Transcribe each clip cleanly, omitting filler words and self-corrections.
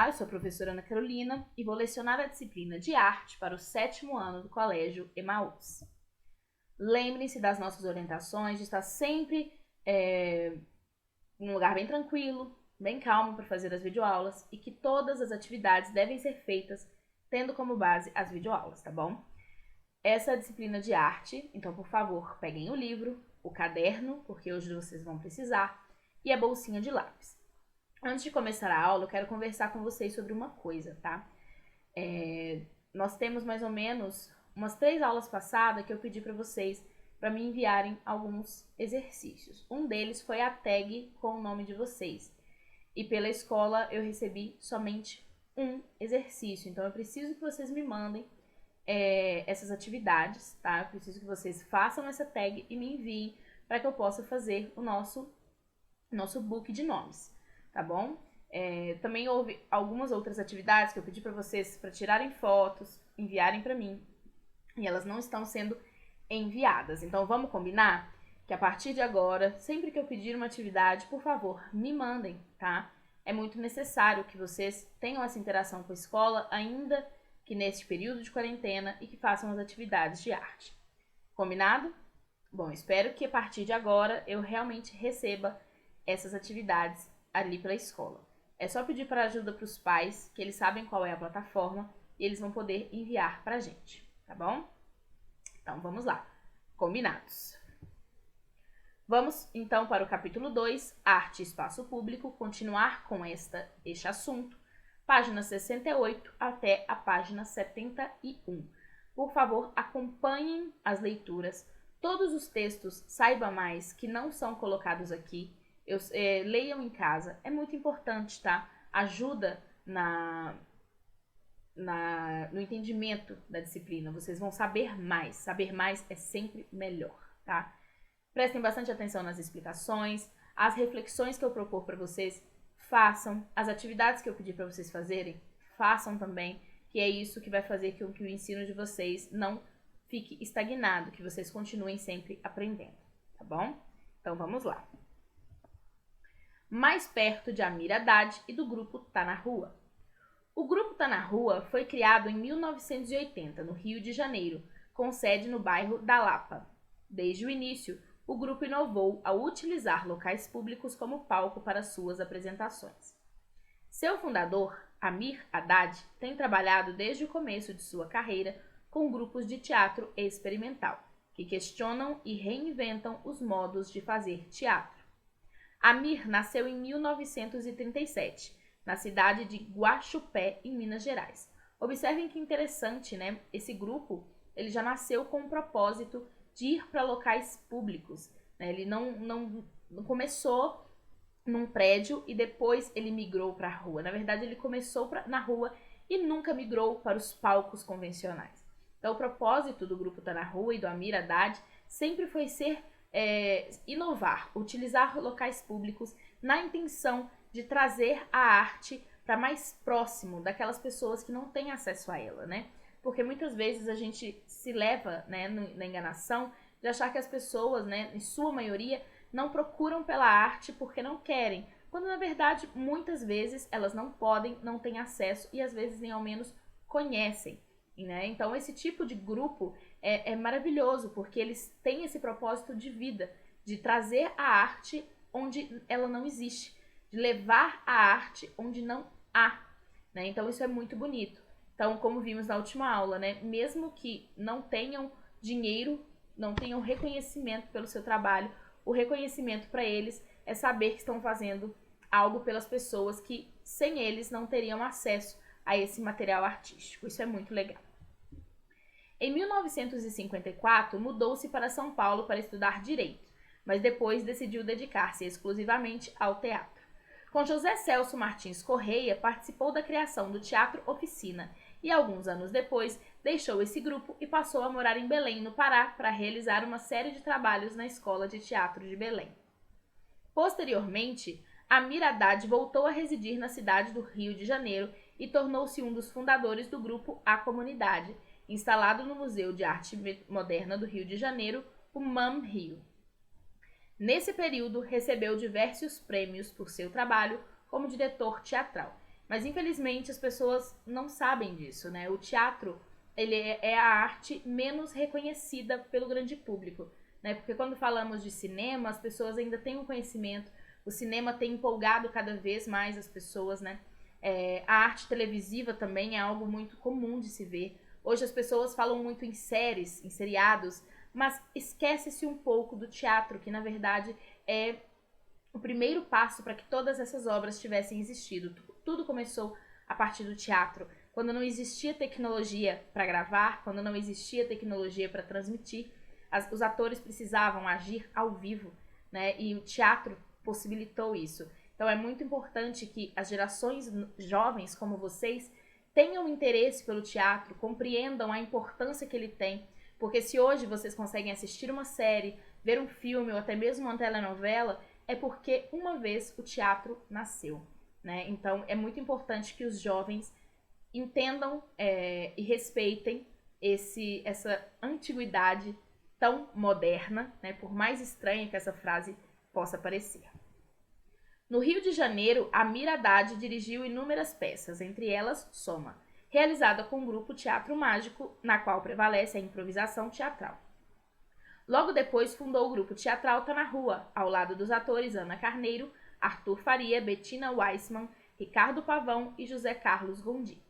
Olá, eu sou a professora Ana Carolina e vou lecionar a disciplina de arte para o 7º ano do Colégio Emaús. Lembrem-se das nossas orientações, de estar sempre em um lugar bem tranquilo, bem calmo para fazer as videoaulas e que todas as atividades devem ser feitas tendo como base as videoaulas, tá bom? Essa é a disciplina de arte, então por favor peguem o livro, o caderno, porque hoje vocês vão precisar, e a bolsinha de lápis. Antes de começar a aula, eu quero conversar com vocês sobre uma coisa, tá? Nós temos mais ou menos umas 3 aulas passadas que eu pedi para vocês para me enviarem alguns exercícios. Um deles foi a tag com o nome de vocês. E pela escola eu recebi somente um exercício. Então eu preciso que vocês me mandem essas atividades, tá? Eu preciso que vocês façam essa tag e me enviem para que eu possa fazer o nosso book de nomes, tá bom? Também houve algumas outras atividades que eu pedi para vocês para tirarem fotos, enviarem para mim, e elas não estão sendo enviadas. Então vamos combinar que a partir de agora, sempre que eu pedir uma atividade, por favor, me mandem, tá? É muito necessário que vocês tenham essa interação com a escola, ainda que neste período de quarentena, e que façam as atividades de arte. Combinado? Bom, espero que a partir de agora eu realmente receba essas atividades ali pela escola. É só pedir para ajuda para os pais, que eles sabem qual é a plataforma e eles vão poder enviar para a gente, tá bom? Então vamos lá, combinados. Vamos então para o capítulo 2, Arte e Espaço Público, continuar com este assunto, página 68 até a página 71. Por favor, acompanhem as leituras. Todos os textos, saiba mais, que não são colocados aqui, leiam em casa, é muito importante, tá? Ajuda no entendimento da disciplina, vocês vão saber mais é sempre melhor, tá? Prestem bastante atenção nas explicações, as reflexões que eu propor para vocês, façam, as atividades que eu pedir para vocês fazerem, façam também, que é isso que vai fazer com que o ensino de vocês não fique estagnado, que vocês continuem sempre aprendendo, tá bom? Então vamos lá. Mais perto de Amir Haddad e do grupo Tá na Rua. O grupo Tá na Rua foi criado em 1980, no Rio de Janeiro, com sede no bairro da Lapa. Desde o início, o grupo inovou ao utilizar locais públicos como palco para suas apresentações. Seu fundador, Amir Haddad, tem trabalhado desde o começo de sua carreira com grupos de teatro experimental, que questionam e reinventam os modos de fazer teatro. Amir nasceu em 1937, na cidade de Guaxupé, em Minas Gerais. Observem que interessante, né? Esse grupo ele já nasceu com o propósito de ir para locais públicos, né? Ele não começou num prédio e depois ele migrou para a rua. Na verdade, ele começou na rua e nunca migrou para os palcos convencionais. Então, o propósito do grupo Tá na Rua e do Amir Haddad sempre foi inovar, utilizar locais públicos na intenção de trazer a arte para mais próximo daquelas pessoas que não têm acesso a ela, né? Porque muitas vezes a gente se leva, né, na enganação de achar que as pessoas, né, em sua maioria, não procuram pela arte porque não querem, quando na verdade muitas vezes elas não podem, não têm acesso e às vezes nem ao menos conhecem, né? Então esse tipo de grupo é maravilhoso porque eles têm esse propósito de vida, de trazer a arte onde ela não existe, de levar a arte onde não há, né? Então isso é muito bonito. Então, como vimos na última aula, né, mesmo que não tenham dinheiro, não tenham reconhecimento pelo seu trabalho, o reconhecimento para eles é saber que estão fazendo algo pelas pessoas que sem eles não teriam acesso a esse material artístico. Isso é muito legal. Em 1954, mudou-se para São Paulo para estudar Direito, mas depois decidiu dedicar-se exclusivamente ao teatro. Com José Celso Martins Correia, participou da criação do Teatro Oficina e, alguns anos depois, deixou esse grupo e passou a morar em Belém, no Pará, para realizar uma série de trabalhos na Escola de Teatro de Belém. Posteriormente, Amir Haddad voltou a residir na cidade do Rio de Janeiro e tornou-se um dos fundadores do grupo A Comunidade, instalado no Museu de Arte Moderna do Rio de Janeiro, o MAM Rio. Nesse período, recebeu diversos prêmios por seu trabalho como diretor teatral, Mas infelizmente as pessoas não sabem disso, né? O teatro, ele é a arte menos reconhecida pelo grande público, né? Porque quando falamos de cinema, as pessoas ainda têm um conhecimento, o cinema tem empolgado cada vez mais as pessoas, né? A arte televisiva também é algo muito comum de se ver. Hoje as pessoas falam muito em séries, em seriados, mas esquece-se um pouco do teatro, que na verdade é o primeiro passo para que todas essas obras tivessem existido. Tudo começou a partir do teatro, quando não existia tecnologia para gravar, quando não existia tecnologia para transmitir, os atores precisavam agir ao vivo, né? E o teatro possibilitou isso. Então é muito importante que as gerações jovens como vocês tenham interesse pelo teatro, compreendam a importância que ele tem, porque se hoje vocês conseguem assistir uma série, ver um filme ou até mesmo uma telenovela, é porque uma vez o teatro nasceu, né? Então é muito importante que os jovens entendam e respeitem essa antiguidade tão moderna, né? Por mais estranha que essa frase possa parecer. No Rio de Janeiro, Amir Haddad dirigiu inúmeras peças, entre elas Soma, realizada com o grupo Teatro Mágico, na qual prevalece a improvisação teatral. Logo depois fundou o grupo teatral Tá na Rua, ao lado dos atores Ana Carneiro, Arthur Faria, Bettina Weissman, Ricardo Pavão e José Carlos Gondi.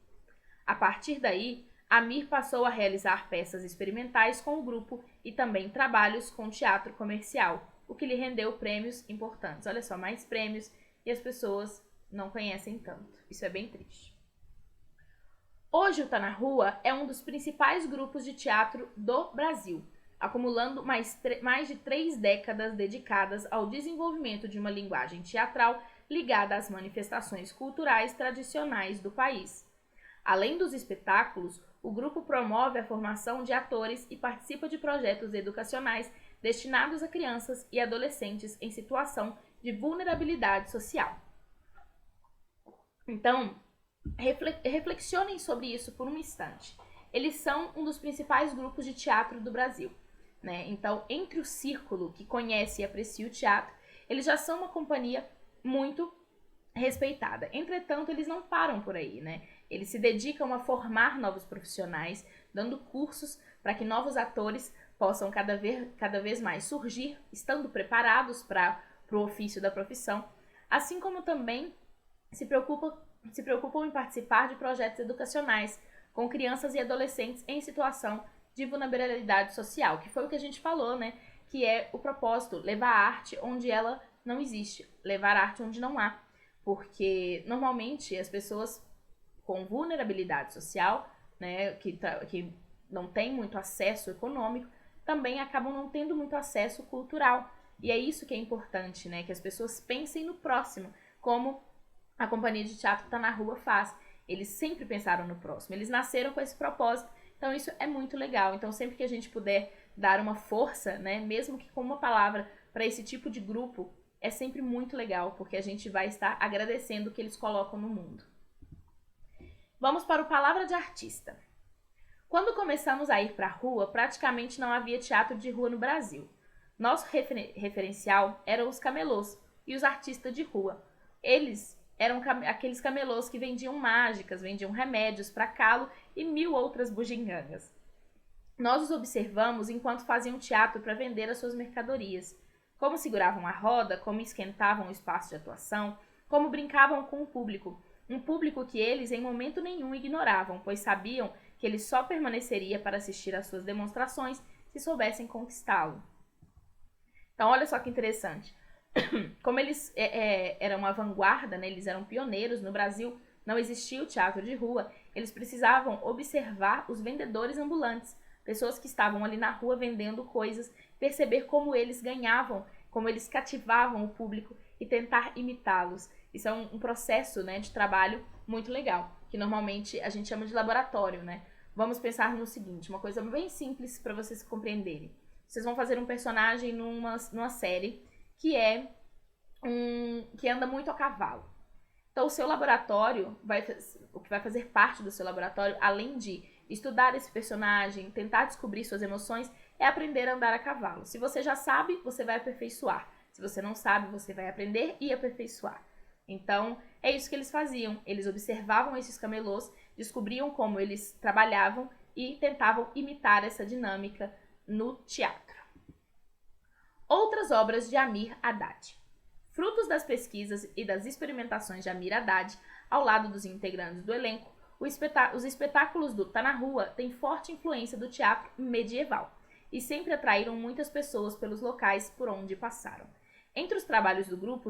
A partir daí, Amir passou a realizar peças experimentais com o grupo e também trabalhos com teatro comercial, o que lhe rendeu prêmios importantes. Olha só, mais prêmios e as pessoas não conhecem tanto. Isso é bem triste. Hoje o Tá na Rua é um dos principais grupos de teatro do Brasil, acumulando mais de 3 décadas dedicadas ao desenvolvimento de uma linguagem teatral ligada às manifestações culturais tradicionais do país. Além dos espetáculos, o grupo promove a formação de atores e participa de projetos educacionais destinados a crianças e adolescentes em situação de vulnerabilidade social. Então, reflexionem sobre isso por um instante. Eles são um dos principais grupos de teatro do Brasil, né? Então, entre o círculo que conhece e aprecia o teatro, eles já são uma companhia muito respeitada. Entretanto, eles não param por aí, né? Eles se dedicam a formar novos profissionais, dando cursos para que novos atores possam cada vez mais surgir, estando preparados para o ofício da profissão, assim como também se preocupam em participar de projetos educacionais com crianças e adolescentes em situação de vulnerabilidade social, que foi o que a gente falou, né? Que é o propósito, levar a arte onde ela não existe, levar a arte onde não há, porque normalmente as pessoas com vulnerabilidade social, né, que não tem muito acesso econômico, também acabam não tendo muito acesso cultural. E é isso que é importante, né, que as pessoas pensem no próximo, como a companhia de teatro Tá na Rua faz. Eles sempre pensaram no próximo, eles nasceram com esse propósito, então isso é muito legal. Então sempre que a gente puder dar uma força, né, mesmo que com uma palavra, para esse tipo de grupo, é sempre muito legal, porque a gente vai estar agradecendo o que eles colocam no mundo. Vamos para o Palavra de Artista. Quando começamos a ir para a rua, praticamente não havia teatro de rua no Brasil. Nosso referencial eram os camelôs e os artistas de rua. Eles eram aqueles camelôs que vendiam mágicas, vendiam remédios para calo e 1000 outras bugigangas. Nós os observamos enquanto faziam teatro para vender as suas mercadorias. Como seguravam a roda, como esquentavam o espaço de atuação, como brincavam com o público. Um público que eles em momento nenhum ignoravam, pois sabiam que ele só permaneceria para assistir às suas demonstrações se soubessem conquistá-lo. Então, olha só que interessante. Como eles eram a vanguarda, né, eles eram pioneiros no Brasil, não existia o teatro de rua, eles precisavam observar os vendedores ambulantes, pessoas que estavam ali na rua vendendo coisas, perceber como eles ganhavam, como eles cativavam o público e tentar imitá-los. Isso é um processo, né, de trabalho muito legal, que normalmente a gente chama de laboratório, né? Vamos pensar no seguinte, uma coisa bem simples para vocês compreenderem. Vocês vão fazer um personagem numa série que que anda muito a cavalo. Então o seu laboratório, o que vai fazer parte do seu laboratório, além de estudar esse personagem, tentar descobrir suas emoções, é aprender a andar a cavalo. Se você já sabe, você vai aperfeiçoar. Se você não sabe, você vai aprender e aperfeiçoar. Então, é isso que eles faziam. Eles observavam esses camelôs, descobriam como eles trabalhavam e tentavam imitar essa dinâmica no teatro. Outras obras de Amir Haddad. Frutos das pesquisas e das experimentações de Amir Haddad, ao lado dos integrantes do elenco, os espetáculos do Tá na Rua têm forte influência do teatro medieval e sempre atraíram muitas pessoas pelos locais por onde passaram. Entre os trabalhos do grupo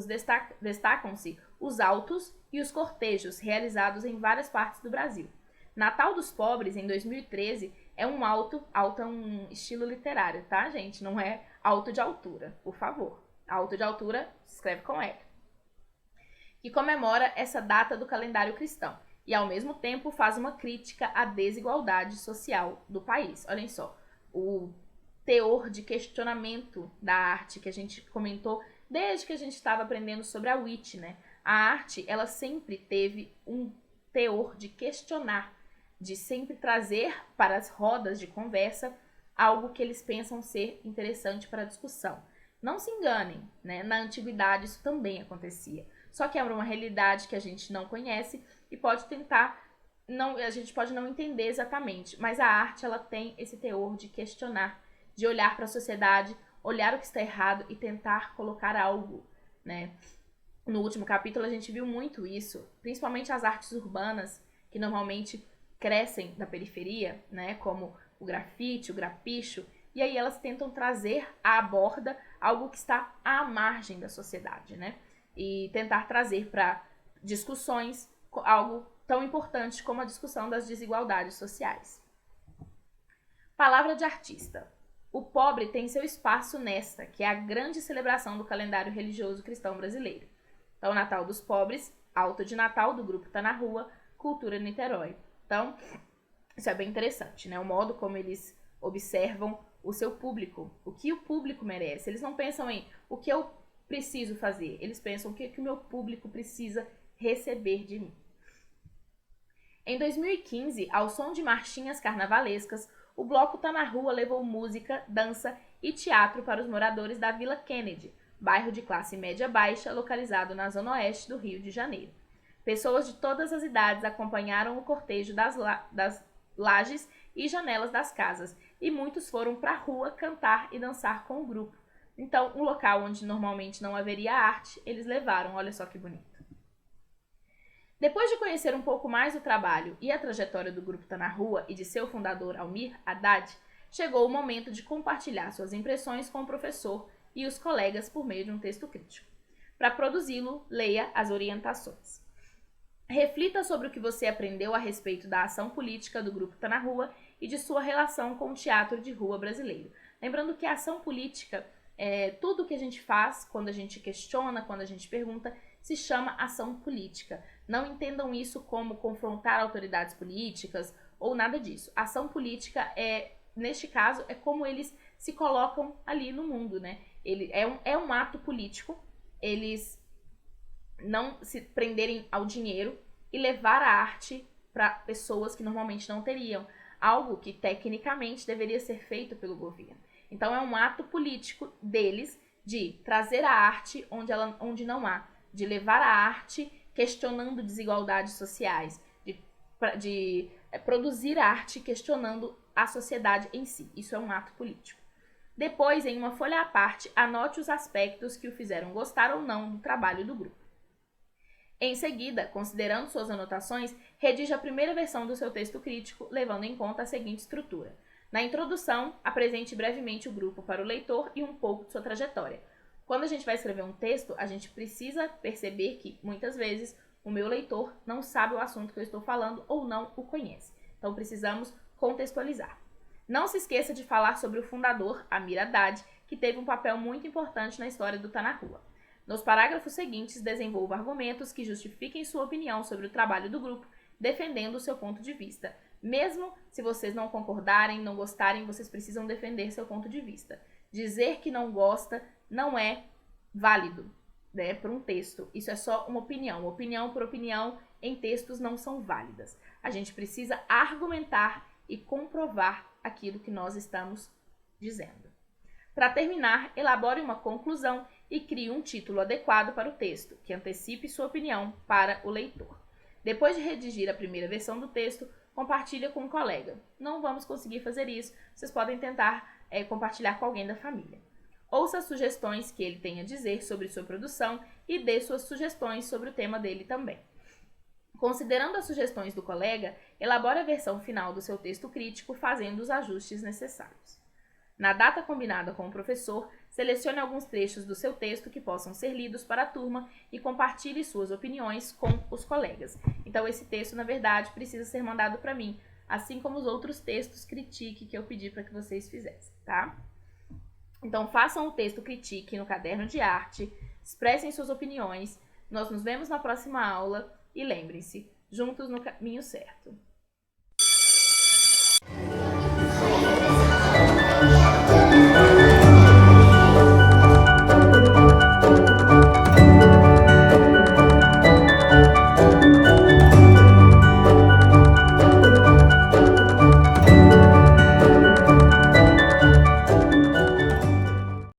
destacam-se os autos e os cortejos realizados em várias partes do Brasil. Natal dos Pobres, em 2013, é um alto é um estilo literário, tá, gente? Não é alto de altura, por favor. Alto de altura se escreve com L. Que comemora essa data do calendário cristão e, ao mesmo tempo, faz uma crítica à desigualdade social do país. Olhem só, o teor de questionamento da arte que a gente comentou desde que a gente estava aprendendo sobre a Witch, né? A arte, ela sempre teve um teor de questionar, de sempre trazer para as rodas de conversa algo que eles pensam ser interessante para a discussão. Não se enganem, né? Na antiguidade isso também acontecia. Só que é uma realidade que a gente não conhece e pode tentar, a gente pode não entender exatamente, mas a arte ela tem esse teor de questionar, de olhar para a sociedade, olhar o que está errado e tentar colocar algo, né? No último capítulo a gente viu muito isso, principalmente as artes urbanas, que normalmente crescem da periferia, né? Como o grafite, o grapicho, e aí elas tentam trazer à borda algo que está à margem da sociedade, né? E tentar trazer para discussões algo tão importante como a discussão das desigualdades sociais. Palavra de artista. O pobre tem seu espaço nesta, que é a grande celebração do calendário religioso cristão brasileiro. Então, Natal dos Pobres, Alto de Natal, do grupo Tá na Rua, Cultura Niterói. Então, isso é bem interessante, né? O modo como eles observam o seu público, o que o público merece. Eles não pensam em o que eu preciso fazer, eles pensam o que o meu público precisa receber de mim. Em 2015, ao som de marchinhas carnavalescas, o bloco Tá na Rua levou música, dança e teatro para os moradores da Vila Kennedy, bairro de classe média-baixa localizado na zona oeste do Rio de Janeiro. Pessoas de todas as idades acompanharam o cortejo das lajes e janelas das casas, e muitos foram para a rua cantar e dançar com o grupo. Então, um local onde normalmente não haveria arte, eles levaram, olha só que bonito. Depois de conhecer um pouco mais o trabalho e a trajetória do grupo Tá na Rua e de seu fundador Amir Haddad, chegou o momento de compartilhar suas impressões com o professor e os colegas por meio de um texto crítico. Para produzi-lo, leia as orientações. Reflita sobre o que você aprendeu a respeito da ação política do grupo Tá na Rua e de sua relação com o teatro de rua brasileiro. Lembrando que a ação política, tudo que a gente faz, quando a gente questiona, quando a gente pergunta, se chama ação política. Não entendam isso como confrontar autoridades políticas ou nada disso. Ação política, neste caso, é como eles se colocam ali no mundo, né? É um ato político, eles não se prenderem ao dinheiro e levar a arte para pessoas que normalmente não teriam. Algo que tecnicamente deveria ser feito pelo governo. Então é um ato político deles de trazer a arte onde não há, de levar a arte questionando desigualdades sociais, de produzir arte questionando a sociedade em si. Isso é um ato político. Depois, em uma folha à parte, anote os aspectos que o fizeram gostar ou não do trabalho do grupo. Em seguida, considerando suas anotações, redija a primeira versão do seu texto crítico, levando em conta a seguinte estrutura. Na introdução, apresente brevemente o grupo para o leitor e um pouco de sua trajetória. Quando a gente vai escrever um texto, a gente precisa perceber que, muitas vezes, o meu leitor não sabe o assunto que eu estou falando ou não o conhece. Então, precisamos contextualizar. Não se esqueça de falar sobre o fundador, Amir Haddad, que teve um papel muito importante na história do Tá na Rua. Nos parágrafos seguintes, desenvolva argumentos que justifiquem sua opinião sobre o trabalho do grupo, defendendo o seu ponto de vista. Mesmo se vocês não concordarem, não gostarem, vocês precisam defender seu ponto de vista. Dizer que não gosta não é válido, né, para um texto. Isso é só uma opinião. Opinião por opinião em textos não são válidas. A gente precisa argumentar e comprovar aquilo que nós estamos dizendo. Para terminar, elabore uma conclusão e crie um título adequado para o texto, que antecipe sua opinião para o leitor. Depois de redigir a primeira versão do texto, compartilha com um colega. Não vamos conseguir fazer isso, vocês podem tentar compartilhar com alguém da família. Ouça as sugestões que ele tem a dizer sobre sua produção e dê suas sugestões sobre o tema dele também. Considerando as sugestões do colega, elabore a versão final do seu texto crítico, fazendo os ajustes necessários. Na data combinada com o professor, selecione alguns trechos do seu texto que possam ser lidos para a turma e compartilhe suas opiniões com os colegas. Então, esse texto, na verdade, precisa ser mandado para mim, assim como os outros textos critique que eu pedi para que vocês fizessem, tá? Então, façam o texto critique no caderno de arte, expressem suas opiniões. Nós nos vemos na próxima aula e lembrem-se, juntos no caminho certo.